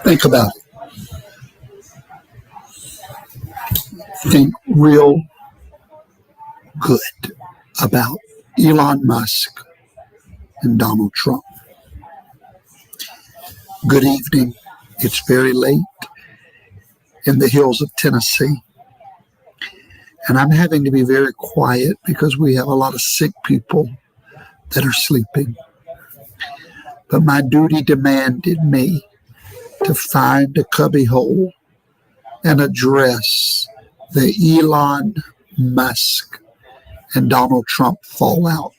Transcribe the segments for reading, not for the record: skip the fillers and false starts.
Think about it. Think real good about Elon Musk and Donald Trump. Good evening. It's very late in the hills of Tennessee. And I'm having to be very quiet because we have a lot of sick people that are sleeping. But my duty demanded me to find a cubbyhole and address the Elon Musk and Donald Trump fallout.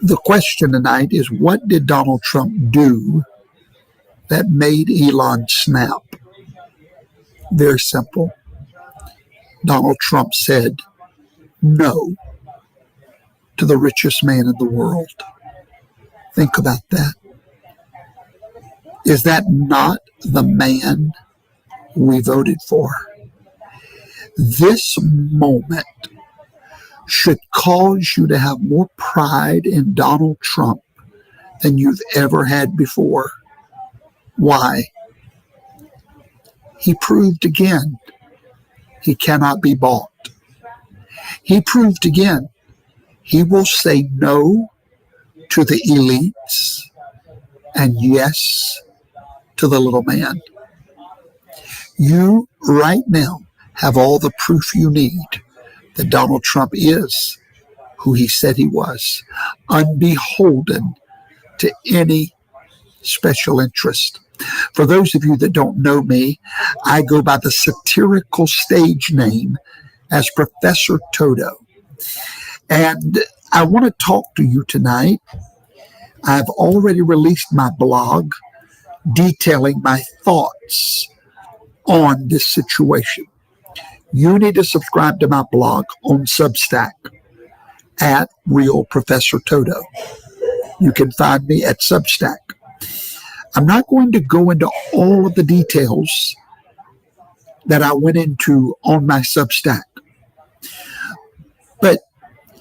The question tonight is, what did Donald Trump do that made Elon snap? Very simple. Donald Trump said no to the richest man in the world. Think about that. Is that not the man we voted for? This moment should cause you to have more pride in Donald Trump than you've ever had before. Why? He proved again he cannot be bought. He proved again he will say no to the elites and yes to the little man. You right now have all the proof you need that Donald Trump is who he said he was, unbeholden to any special interest. For those of you that don't know me, I go by the satirical stage name as Professor Toto. And I want to talk to you tonight. I've already released my blog detailing my thoughts on this situation. You need to subscribe to my blog on Substack at Real Professor Toto. You can find me at Substack. I'm not going to go into all of the details that I went into on my Substack, but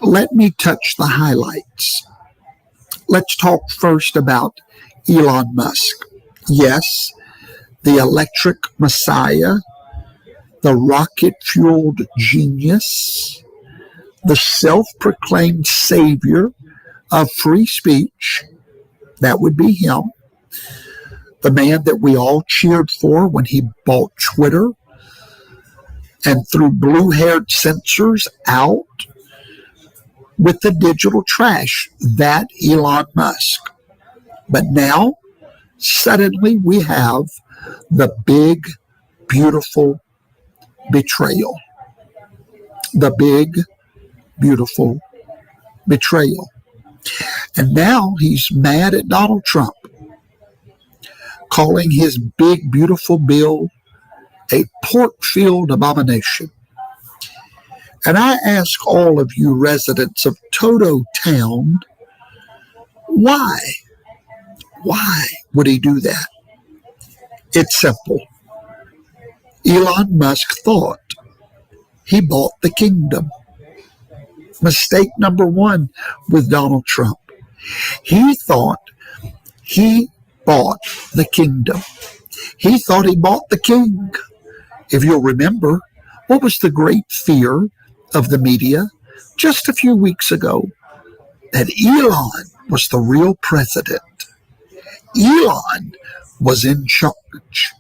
let me touch the highlights. Let's talk first about Elon Musk. Yes, the electric messiah, the rocket-fueled genius, the self-proclaimed savior of free speech. That would be him. The man that we all cheered for when he bought Twitter and threw blue-haired censors out with the digital trash. That Elon Musk. But now, suddenly we have the big, beautiful betrayal. The big, beautiful betrayal. And now he's mad at Donald Trump, calling his big, beautiful bill a pork-filled abomination. And I ask all of you residents of TOTO-TOWN, why? Why would he do that? It's simple. Elon Musk thought he bought the kingdom. Mistake number one with Donald Trump. He thought he bought the kingdom. He thought he bought the king. If you'll remember, what was the great fear of the media just a few weeks ago? That Elon was the real president. Elon was in charge.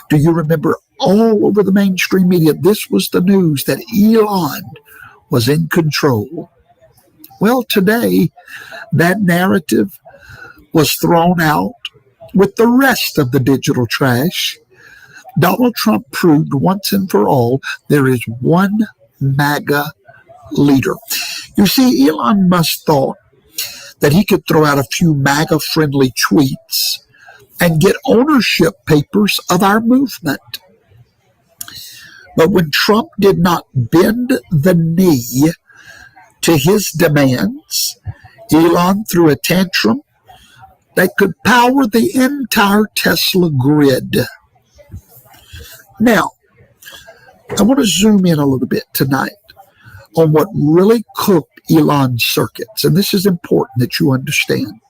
Do you remember all over the mainstream media, this was the news, that Elon was in control? Well, today, that narrative was thrown out with the rest of the digital trash. Donald Trump proved once and for all there is one MAGA leader. You see, Elon Musk thought that he could throw out a few MAGA-friendly tweets and get ownership papers of our movement. But when Trump did not bend the knee to his demands, Elon threw a tantrum that could power the entire Tesla grid. Now, I want to zoom in a little bit tonight on what really cooked Elon's circuits, and this is important that you understand.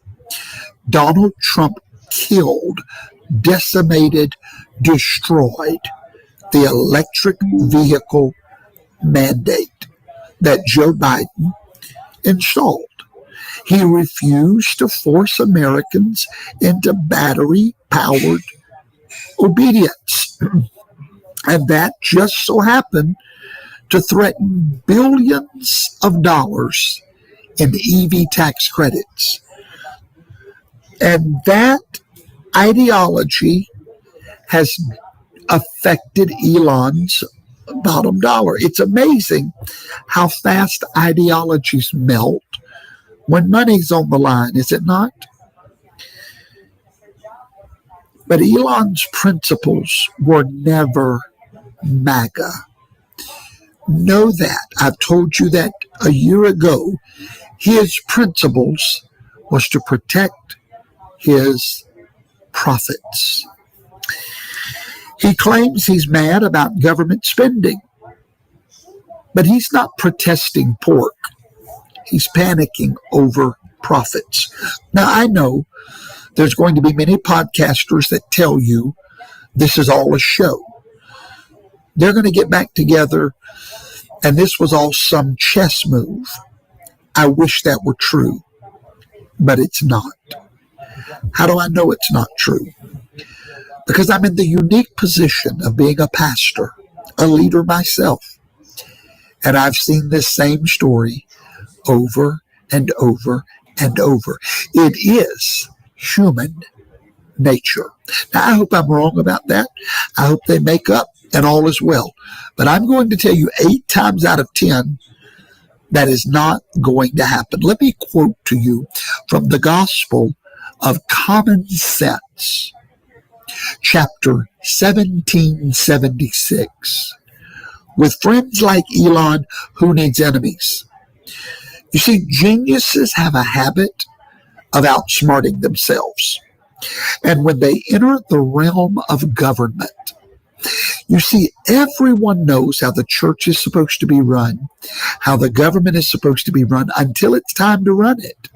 Donald Trump killed, decimated, destroyed the electric vehicle mandate that Joe Biden installed. He refused to force Americans into battery-powered obedience. And that just so happened to threaten billions of dollars in EV tax credits. And that ideology has affected Elon's bottom dollar. It's amazing how fast ideologies melt when money's on the line, is it not? But Elon's principles were never MAGA. Know that. I've told you that a year ago. His principles was to protect his profits. He claims he's mad about government spending, but he's not protesting pork. He's panicking over profits. Now, I know there's going to be many podcasters that tell you this is all a show. They're going to get back together, and this was all some chess move. I wish that were true, but it's not. How do I know it's not true? Because I'm in the unique position of being a pastor, a leader myself, and I've seen this same story over and over and over. It is human nature. Now, I hope I'm wrong about that. I hope they make up and all is well. But I'm going to tell you 8 times out of 10, that is not going to happen. Let me quote to you from the Gospel of Common Sense, chapter 1776. With friends like Elon, who needs enemies? You see, geniuses have a habit of outsmarting themselves. And when they enter the realm of government, you see, everyone knows how the church is supposed to be run, how the government is supposed to be run until it's time to run it,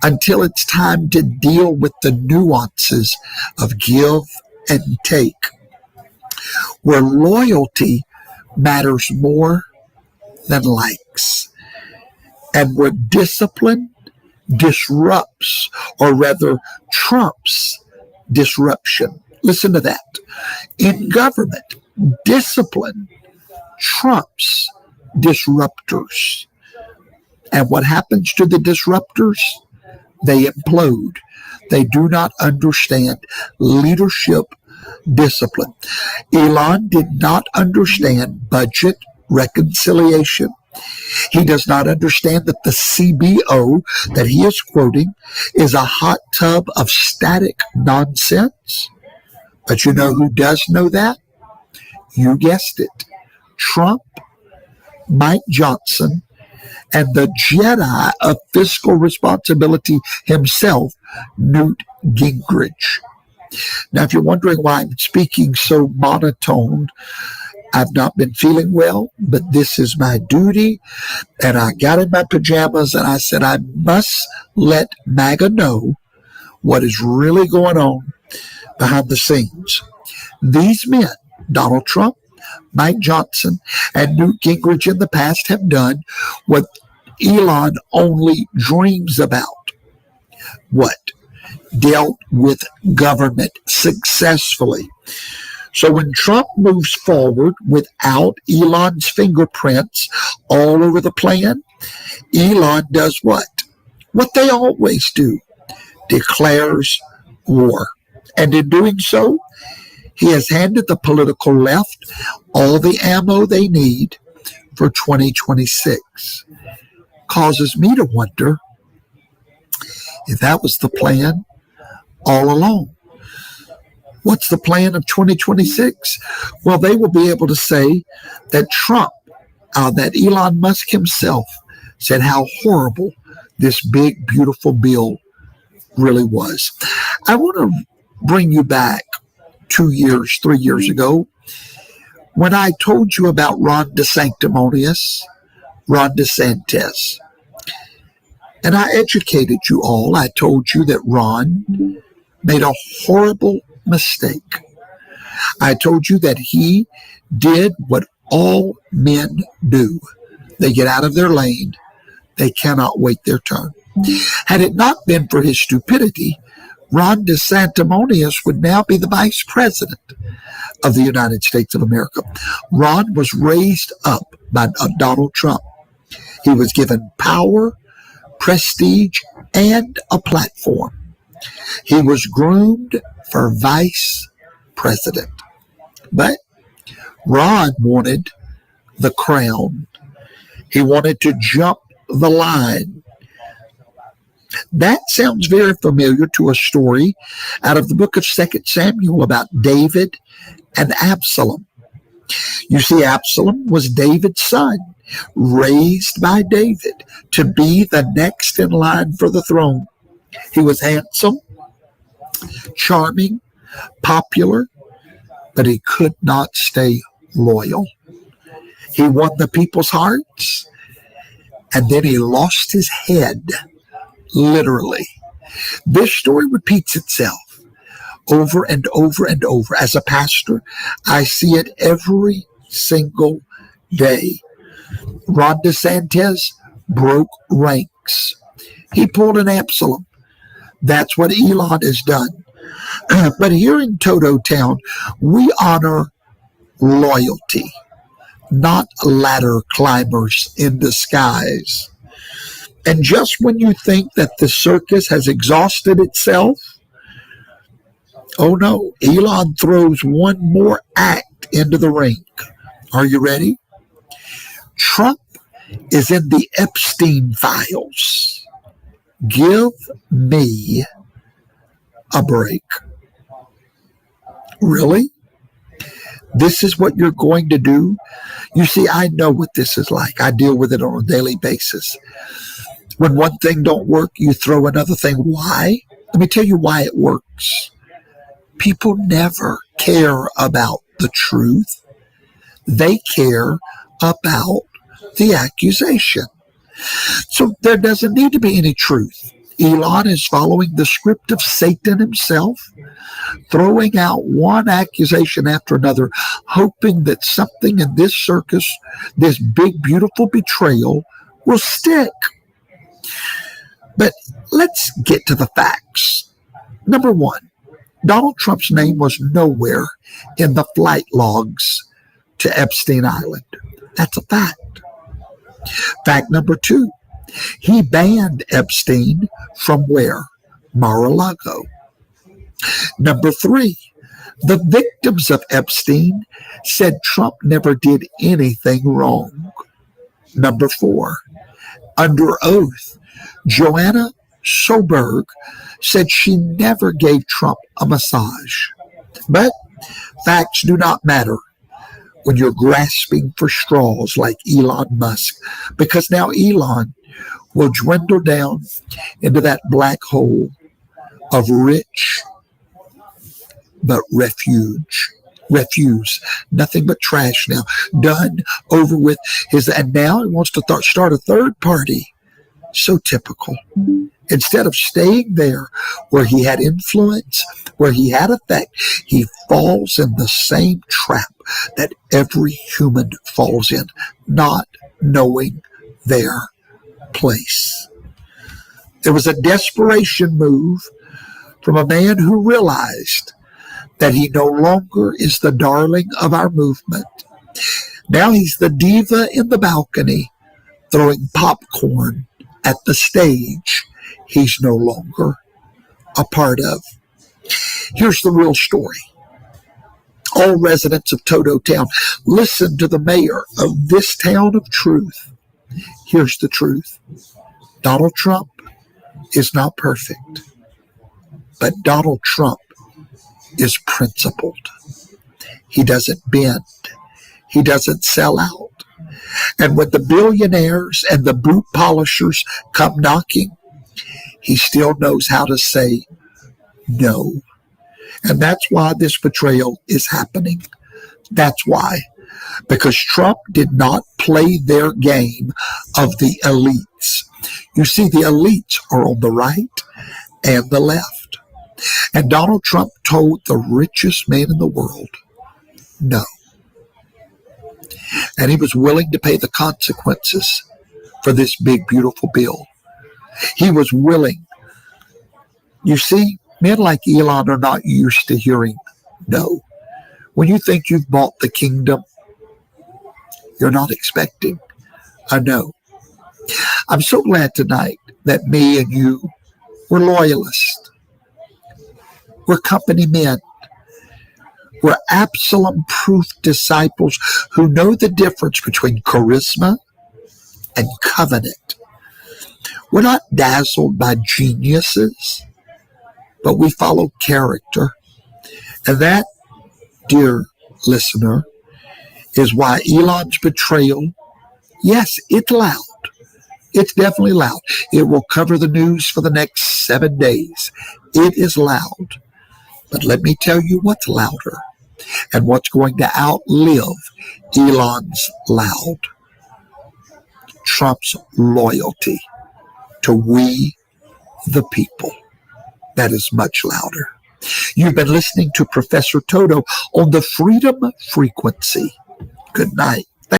until it's time to deal with the nuances of give and take, where loyalty matters more than likes, and where discipline disrupts, or rather trumps, disruption. Listen to that. In government, discipline trumps disruptors. And what happens to the disruptors? They implode. They do not understand leadership discipline. Elon did not understand budget reconciliation. He does not understand that the CBO that he is quoting is a hot tub of static nonsense. But you know who does know that? You guessed it. Trump, Mike Johnson, and the Jedi of fiscal responsibility himself, Newt Gingrich. Now, if you're wondering why I'm speaking so monotone, I've not been feeling well, but this is my duty. And I got in my pajamas and I said, I must let MAGA know what is really going on behind the scenes. These men, Donald Trump, Mike Johnson, and Newt Gingrich in the past have done what Elon only dreams about. What? Dealt with government successfully. So when Trump moves forward without Elon's fingerprints all over the plan, Elon does what? What they always do, declares war. And in doing so, he has handed the political left all the ammo they need for 2026. Causes me to wonder if that was the plan all along. What's the plan of 2026? Well, they will be able to say that Trump, that Elon Musk himself said how horrible this big, beautiful bill really was. I want to bring you back 2 years, 3 years ago, when I told you about Ron DeSanctimonious, Ron DeSantis. And I educated you all. I told you that Ron made a horrible mistake. I told you that he did what all men do. They get out of their lane. They cannot wait their turn. Had it not been for his stupidity, Ron DeSantis would now be the vice president of the United States of America. Ron was raised up by Donald Trump. He was given power, prestige, and a platform. He was groomed for vice president. But Ron wanted the crown. He wanted to jump the line. That sounds very familiar to a story out of the book of 2 Samuel about David and Absalom. You see, Absalom was David's son, raised by David to be the next in line for the throne. He was handsome, charming, popular, but he could not stay loyal. He won the people's hearts, and then he lost his head, literally. This story repeats itself over and over and over. As a pastor, I see it every single day. Ron DeSantis broke ranks. He pulled an Abselum. That's what Elon has done. But here in TOTO-TOWN, we honor loyalty, not ladder climbers in disguise. And just when you think that the circus has exhausted itself, oh no, Elon throws one more act into the ring. Are you ready? Trump is in the Epstein files. Give me a break. Really? This is what you're going to do? You see, I know what this is like. I deal with it on a daily basis. When one thing don't work, you throw another thing. Why? Let me tell you why it works. People never care about the truth. They care about the accusation. So there doesn't need to be any truth. Elon is following the script of Satan himself, throwing out one accusation after another, hoping that something in this circus, this big, beautiful betrayal, will stick. But let's get to the facts. Number one, Donald Trump's name was nowhere in the flight logs to Epstein Island. That's a fact. Fact number two, he banned Epstein from where? Mar-a-Lago. Number three, the victims of Epstein said Trump never did anything wrong. Number four, under oath, Joanna Soberg said she never gave Trump a massage. But facts do not matter when you're grasping for straws like Elon Musk, because now Elon will dwindle down into that black hole of rich but refuse, nothing but trash now, done, over with his, and now he wants to start a third party. So typical. Instead of staying there where he had influence, where he had effect, he falls in the same trap that every human falls in, not knowing their place. It was a desperation move from a man who realized that he no longer is the darling of our movement. Now he's the diva in the balcony throwing popcorn at the stage he's no longer a part of. Here's the real story. All residents of TOTO-TOWN, listen to the mayor of this town of truth. Here's the truth. Donald Trump is not perfect, but Donald Trump is principled. He doesn't bend. He doesn't sell out. And when the billionaires and the boot polishers come knocking, he still knows how to say no. And that's why this betrayal is happening. That's why. Because Trump did not play their game of the elites. You see, the elites are on the right and the left. And Donald Trump told the richest man in the world, no. And he was willing to pay the consequences for this big, beautiful bill. He was willing. You see, men like Elon are not used to hearing no. When you think you've bought the kingdom, you're not expecting a no. I'm so glad tonight that me and you, we're loyalists. We're company men. We're Abselum-proof disciples who know the difference between charisma and covenant. We're not dazzled by geniuses, but we follow character. And that, dear listener, is why Elon's betrayal, yes, it's loud. It's definitely loud. It will cover the news for the next 7 days. It is loud. But let me tell you what's louder and what's going to outlive Elon's loud. Trump's loyalty to we, the people. That is much louder. You've been listening to Professor Toto on the Freedom Frequency. Good night.